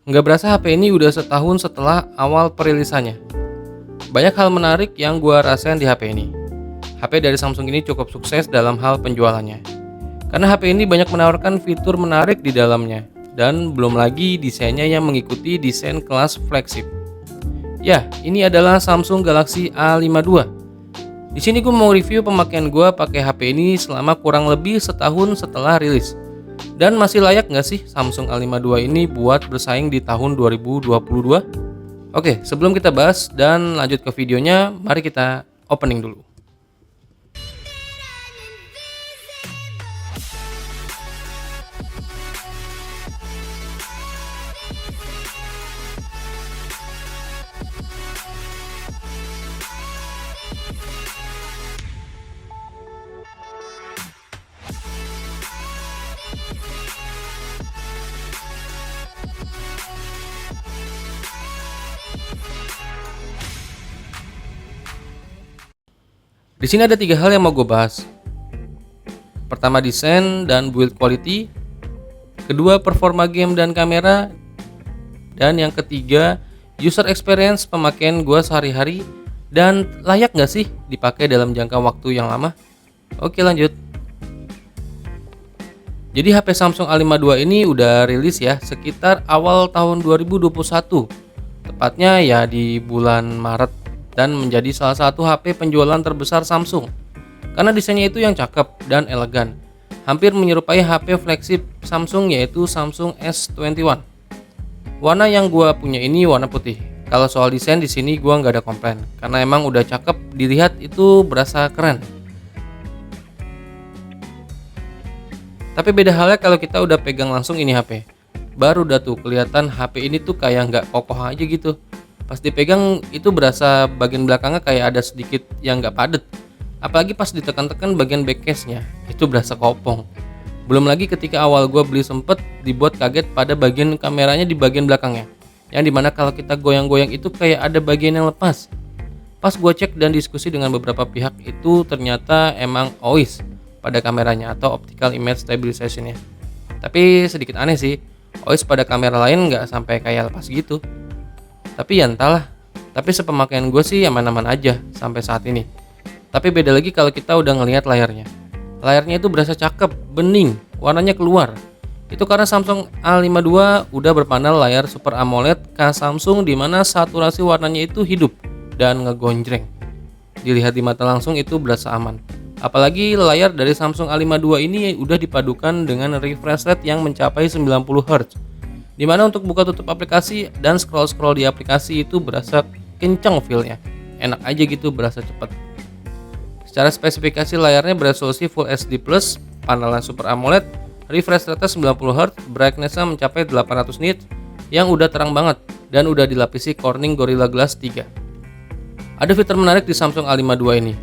Nggak berasa HP ini udah setahun setelah awal perilisannya. Banyak hal menarik yang gua rasain di HP ini. HP dari Samsung ini cukup sukses dalam hal penjualannya. Karena HP ini banyak menawarkan fitur menarik di dalamnya. Dan belum lagi desainnya yang mengikuti desain kelas flagship. Ya, ini adalah Samsung Galaxy A52. Di sini gue mau review pemakaian gue pakai HP ini selama kurang lebih setahun setelah rilis. Dan masih layak nggak sih Samsung A52 ini buat bersaing di tahun 2022? Oke, sebelum kita bahas dan lanjut ke videonya, mari kita opening dulu. Di sini ada 3 hal yang mau gue bahas. Pertama, desain dan build quality. Kedua, performa game dan kamera. Dan yang ketiga, user experience pemakaian gue sehari-hari. Dan layak nggak sih dipakai dalam jangka waktu yang lama? Oke, lanjut. Jadi HP Samsung A52 ini udah rilis ya sekitar awal tahun 2021. Tepatnya ya di bulan Maret, dan menjadi salah satu HP penjualan terbesar Samsung. Karena desainnya itu yang cakep dan elegan. Hampir menyerupai HP flagship Samsung yaitu Samsung S21. Warna yang gua punya ini warna putih. Kalau soal desain di sini gua nggak ada komplain karena emang udah cakep, dilihat itu berasa keren. Tapi beda halnya kalau kita udah pegang langsung ini HP. Baru dah tuh kelihatan HP ini tuh kayak nggak kokoh aja gitu. Pas dipegang itu berasa bagian belakangnya kayak ada sedikit yang nggak padet. Apalagi pas ditekan-tekan bagian backcase-nya, itu berasa kopong. Belum lagi ketika awal gua beli sempet dibuat kaget pada bagian kameranya di bagian belakangnya. Yang dimana kalau kita goyang-goyang itu kayak ada bagian yang lepas. Pas gua cek dan diskusi dengan beberapa pihak itu ternyata emang OIS pada kameranya atau Optical Image Stabilization-nya. Tapi sedikit aneh sih, OIS pada kamera lain nggak sampai kayak lepas gitu. Tapi ya entahlah. Tapi sepemakaian gue sih aman-aman aja sampai saat ini. Tapi beda lagi kalau kita udah ngelihat layarnya. Layarnya itu berasa cakep, bening, warnanya keluar. Itu karena Samsung A52 udah berpanel layar Super AMOLED khas Samsung di mana saturasi warnanya itu hidup dan ngegonjreng. Dilihat di mata langsung itu berasa aman. Apalagi layar dari Samsung A52 ini udah dipadukan dengan refresh rate yang mencapai 90 Hz. Dimana untuk buka tutup aplikasi dan scroll-scroll di aplikasi itu berasa kencang feel-nya. Enak aja gitu, berasa cepat. Secara spesifikasi layarnya beresolusi Full HD+, panelnya Super AMOLED, refresh rate 90 Hz, brightness-nya mencapai 800 nits yang udah terang banget dan udah dilapisi Corning Gorilla Glass 3. Ada fitur menarik di Samsung A52 ini.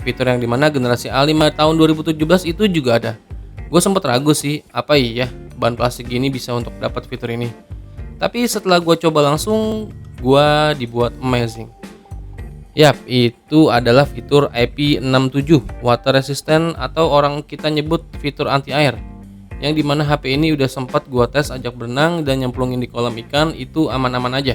Fitur yang dimana generasi A5 tahun 2017 itu juga ada. Gue sempet ragu sih, apa iya bahan plastik gini bisa untuk dapat fitur ini. Tapi setelah gue coba langsung, gue dibuat amazing. Yap, itu adalah fitur IP67 water resistant atau orang kita nyebut fitur anti air. Yang dimana HP ini udah sempat gue tes ajak berenang dan nyemplungin di kolam ikan itu aman-aman aja.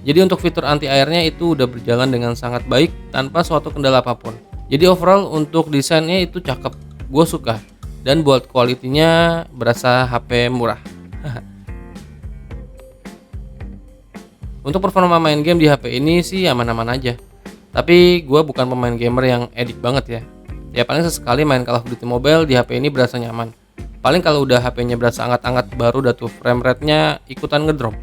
Jadi untuk fitur anti airnya itu udah berjalan dengan sangat baik tanpa suatu kendala apapun. Jadi overall untuk desainnya itu cakep, gue suka. Dan build quality-nya berasa HP murah. Untuk performa main game di HP ini sih aman-aman aja. Tapi gue bukan pemain gamer yang edik banget ya. Ya paling sesekali main Call of Duty Mobile di HP ini berasa nyaman. Paling kalau udah HP-nya berasa angkat-angkat baru dah tuh frame rate-nya ikutan ngedrop.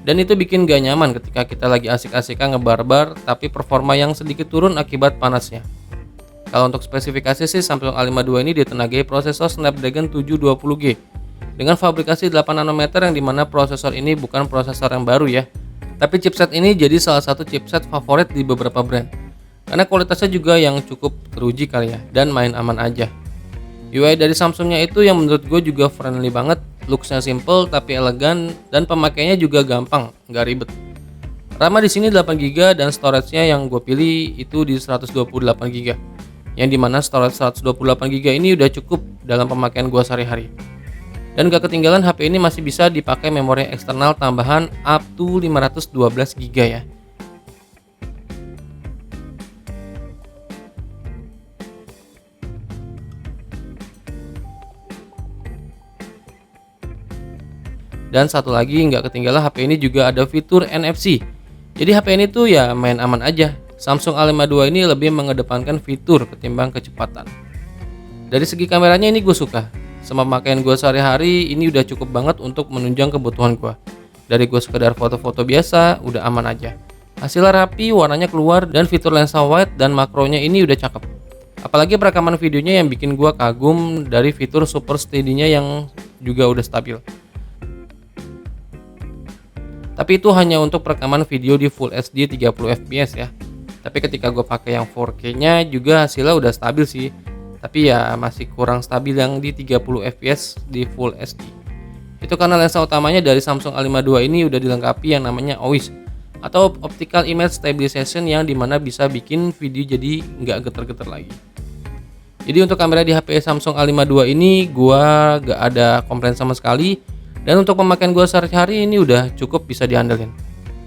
Dan itu bikin gak nyaman ketika kita lagi asik-asikan ngebarbar tapi performa yang sedikit turun akibat panasnya. Kalau untuk spesifikasi sih Samsung A52 ini ditenagai prosesor Snapdragon 720G dengan fabrikasi 8 nanometer yang dimana prosesor ini bukan prosesor yang baru ya. Tapi chipset ini jadi salah satu chipset favorit di beberapa brand. Karena kualitasnya juga yang cukup teruji kali ya dan main aman aja. UI dari Samsungnya itu yang menurut gue juga friendly banget, looksnya simple tapi elegan dan pemakainya juga gampang, nggak ribet. RAM di sini 8GB dan storage-nya yang gue pilih itu di 128GB. Yang dimana storage 128GB ini udah cukup dalam pemakaian gua sehari-hari. Dan gak ketinggalan HP ini masih bisa dipakai memori eksternal tambahan up to 512 GB ya. Dan satu lagi nggak ketinggalan, HP ini juga ada fitur NFC. Jadi HP ini tuh ya main aman aja. Samsung A52 ini lebih mengedepankan fitur ketimbang kecepatan. Dari segi kameranya ini gue suka. Sama pemakaian gue sehari-hari ini udah cukup banget untuk menunjang kebutuhan gue. Dari gue sekedar foto-foto biasa udah aman aja. Hasilnya rapi, warnanya keluar, dan fitur lensa wide dan makronya ini udah cakep. Apalagi perekaman videonya yang bikin gue kagum dari fitur super steady-nya yang juga udah stabil. Tapi itu hanya untuk perekaman video di Full HD 30 fps ya. Tapi ketika gue pakai yang 4K nya juga hasilnya udah stabil sih. Tapi ya masih kurang stabil yang di 30 fps di Full HD. Itu karena lensa utamanya dari Samsung A52 ini udah dilengkapi yang namanya OIS atau Optical Image Stabilization, yang dimana bisa bikin video jadi nggak geter-geter lagi. Jadi untuk kamera di HP Samsung A52 ini gua gak ada komplain sama sekali. Dan untuk pemakaian gue sehari-hari ini udah cukup bisa diandelin.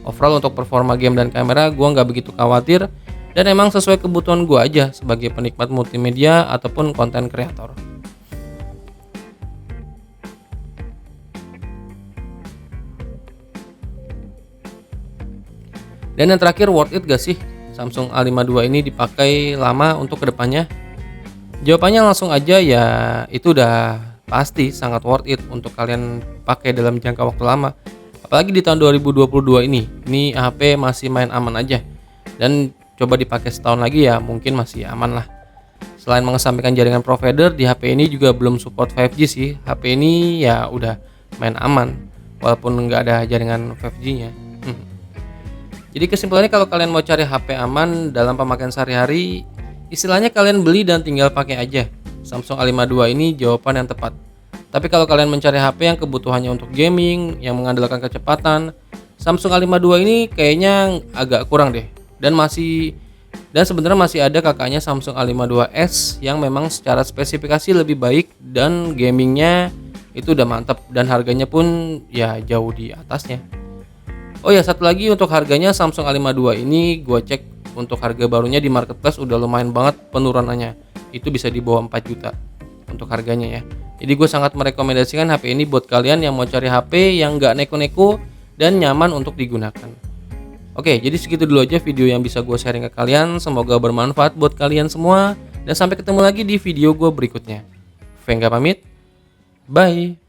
Overall untuk performa game dan kamera gue nggak begitu khawatir, dan emang sesuai kebutuhan gue aja sebagai penikmat multimedia ataupun konten kreator. Dan yang terakhir, worth it gak sih Samsung A52 ini dipakai lama untuk kedepannya? Jawabannya langsung aja ya, itu udah pasti sangat worth it untuk kalian pakai dalam jangka waktu lama. Apalagi di tahun 2022 ini HP masih main aman aja. Dan coba dipakai setahun lagi ya mungkin masih aman lah. Selain mengesampingkan jaringan provider, di HP ini juga belum support 5G sih. HP ini ya udah main aman walaupun nggak ada jaringan 5G-nya. Jadi kesimpulannya, kalau kalian mau cari HP aman dalam pemakaian sehari-hari, istilahnya kalian beli dan tinggal pakai aja. Samsung A52 ini jawaban yang tepat. Tapi kalau kalian mencari HP yang kebutuhannya untuk gaming, yang mengandalkan kecepatan, Samsung A52 ini kayaknya agak kurang deh. Dan sebenarnya masih ada kakaknya Samsung A52s yang memang secara spesifikasi lebih baik dan gamingnya itu udah mantap, dan harganya pun ya jauh di atasnya. Oh ya, satu lagi untuk harganya, Samsung A52 ini gue cek untuk harga barunya di marketplace udah lumayan banget penurunannya. Itu bisa di bawah 4 juta untuk harganya ya. Jadi gue sangat merekomendasikan HP ini buat kalian yang mau cari HP yang nggak neko-neko dan nyaman untuk digunakan. Oke, jadi segitu dulu aja video yang bisa gue sharing ke kalian. Semoga bermanfaat buat kalian semua, dan sampai ketemu lagi di video gue berikutnya. Venga pamit, bye.